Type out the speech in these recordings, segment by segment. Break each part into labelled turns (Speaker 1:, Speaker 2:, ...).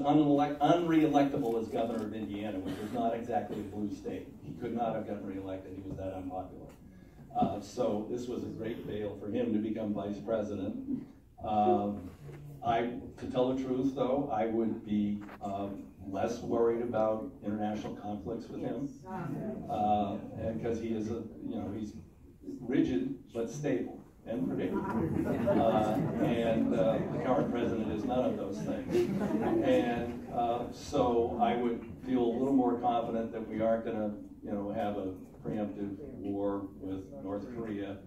Speaker 1: un-re-electable as governor of Indiana, which was not exactly a blue state. He could not have gotten reelected. He was that unpopular. So this was a great bail for him to become vice president. To tell the truth, though, I would be less worried about international conflicts with him, and because he is he's rigid but stable and predictable, and the current president is none of those things. And so I would feel a little more confident that we aren't going to have a preemptive war with North Korea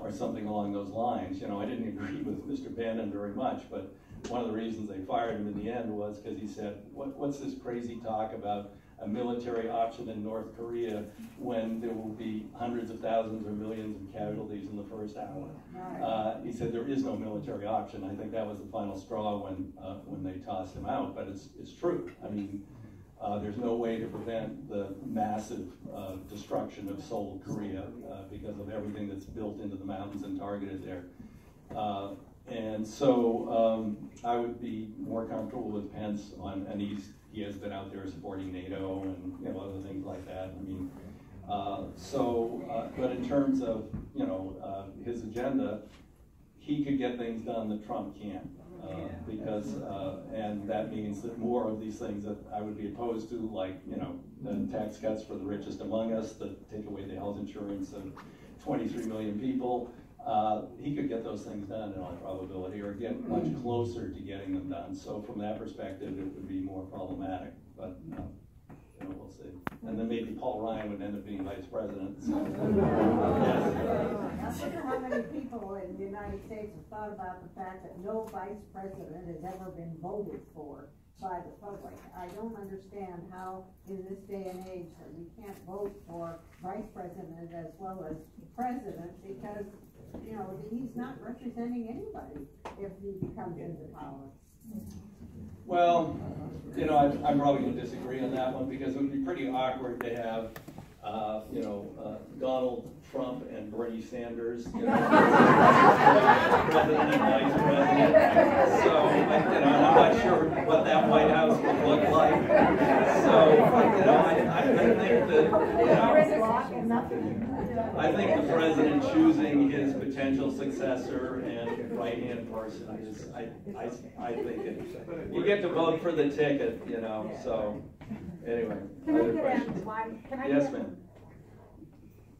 Speaker 1: or something along those lines. I didn't agree with Mr. Bannon very much, but one of the reasons they fired him in the end was because he said, what's this crazy talk about a military option in North Korea when there will be hundreds of thousands or millions of casualties in the first hour? He said there is no military option. I think that was the final straw when they tossed him out, but it's true. I mean, there's no way to prevent the massive destruction of Seoul, Korea, because of everything that's built into the mountains and targeted there. And so I would be more comfortable with Pence and he has been out there supporting NATO and other things like that. I mean, but in terms of his agenda, he could get things done that Trump can't. Because and that means that more of these things that I would be opposed to, like the tax cuts for the richest among us, that take away the health insurance of 23 million people, he could get those things done in all probability, or get much closer to getting them done. So from that perspective, it would be more problematic. But we'll see. And then maybe Paul Ryan would end up being vice president. So.
Speaker 2: I wonder how many people in the United States have thought about the fact that no vice president has ever been voted for by the public. I don't understand how, in this day and age, that we can't vote for vice president as well as president, because he's not representing anybody if he comes into power.
Speaker 1: Well, I'm probably going to disagree on that one, because it would be pretty awkward to have, Donald Trump and Bernie Sanders, president and vice president. So, I'm not sure what that White House would look like. So, I think the president choosing his potential successor and right-hand person is, I think you get to vote for the ticket, so, anyway. Other questions? Yes, ma'am.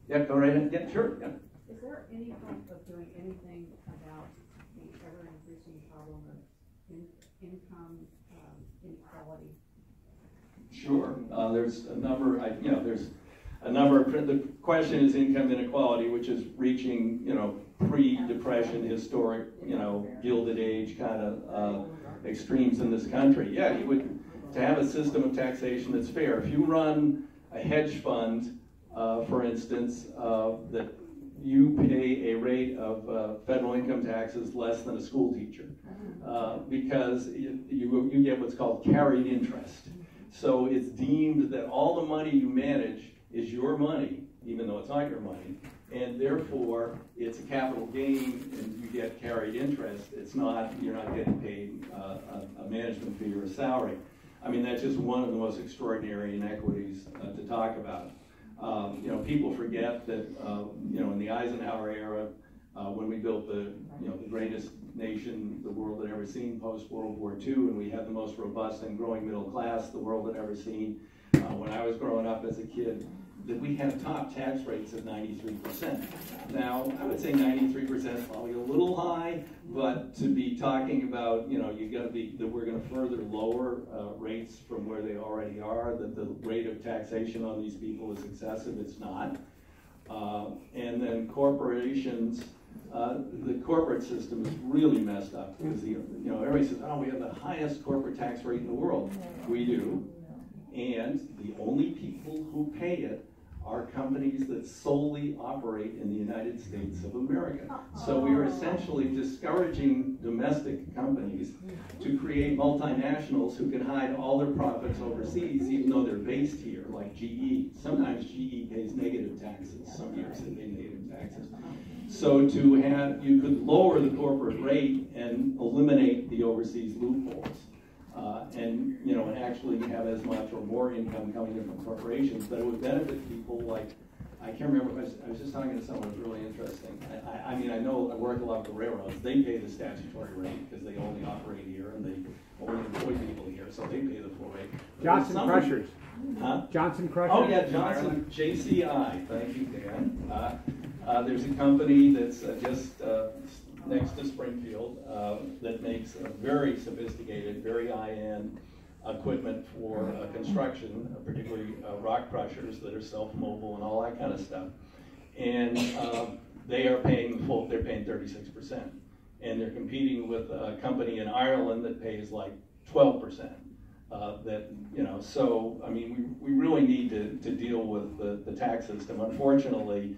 Speaker 1: Yeah, go right ahead. Yeah, sure. Yeah.
Speaker 3: Is there any hope of doing anything about the ever-increasing problem of income inequality?
Speaker 1: Sure. There's a number. There's a number of. The question is income inequality, which is reaching, pre-depression, historic, Gilded Age kind of extremes in this country. Yeah, you would to have a system of taxation that's fair. If you run a hedge fund, for instance, that you pay a rate of federal income taxes less than a school teacher, because you get what's called carried interest. So it's deemed that all the money you manage is your money, even though it's not your money, and therefore it's a capital gain and you get carried interest. It's not, you're not getting paid a management fee or a salary. I mean, that's just one of the most extraordinary inequities to talk about. People forget that, in the Eisenhower era, when we built the greatest nation the world had ever seen post-World War II, and we had the most robust and growing middle class the world had ever seen, when I was growing up as a kid, that we had top tax rates of 93%. Now, I would say 93% is probably a little high, but to be talking about, that we're going to further lower rates from where they already are, that the rate of taxation on these people is excessive, it's not. And then corporations, the corporate system is really messed up, because everybody says, oh, we have the highest corporate tax rate in the world. We do. And the only people who pay it are companies that solely operate in the United States of America. So we are essentially discouraging domestic companies to create multinationals who can hide all their profits overseas, even though they're based here, like GE. Sometimes GE pays negative taxes. Some years they pay negative taxes. So you could lower the corporate rate and eliminate the overseas loopholes. and, you know, and actually have as much or more income coming in from corporations, but it would benefit people like, I can't remember, I was just talking to someone who was really interesting. I mean, I know I work a lot with the railroads. They pay the statutory rate because they only operate here and they only employ people here, so they pay the full rate.
Speaker 4: Johnson Crushers.
Speaker 1: Huh?
Speaker 4: Johnson Crushers.
Speaker 1: Oh yeah, Johnson, JCI, thank you, Dan. There's a company that's just next to Springfield that makes a very sophisticated, very high-end equipment for construction, particularly rock crushers that are self-mobile and all that kind of stuff. And they are paying the full, they're paying 36%. And they're competing with a company in Ireland that pays like 12%. That, you know, so, I mean, we really need to deal with the tax system. Unfortunately,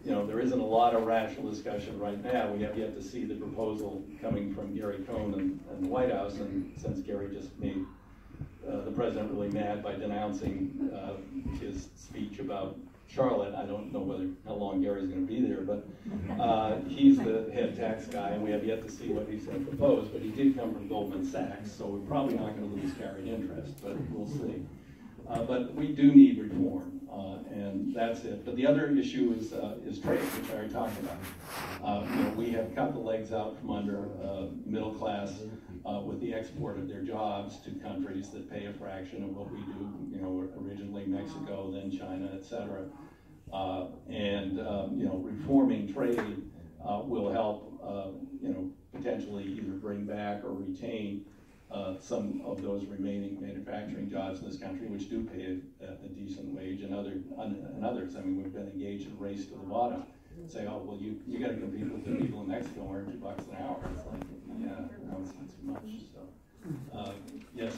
Speaker 1: you know, there isn't a lot of rational discussion right now. We have yet to see the proposal coming from Gary Cohn and the White House, and since Gary just made the president really mad by denouncing his speech about Charlotte, I don't know how long Gary's going to be there, but he's the head tax guy, and we have yet to see what he's going to propose. But he did come from Goldman Sachs, so we're probably not going to lose carried interest, but we'll see. But we do need reform, and that's it. But the other issue is trade, which I already talked about. You know, we have cut the legs out from under middle class with the export of their jobs to countries that pay a fraction of what we do. You know, originally Mexico, then China, etc. You know, reforming trade will help. You know, potentially either bring back or retain some of those remaining manufacturing jobs in this country, which do pay a decent wage, and others. I mean, we've been engaged in a race to the bottom. Say, oh, well, you got to compete with the people in Mexico who earn $2 an hour. It's like, yeah, no, it's not too much. So, yes.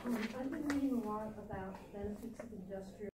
Speaker 5: I've been reading a lot about benefits of industrial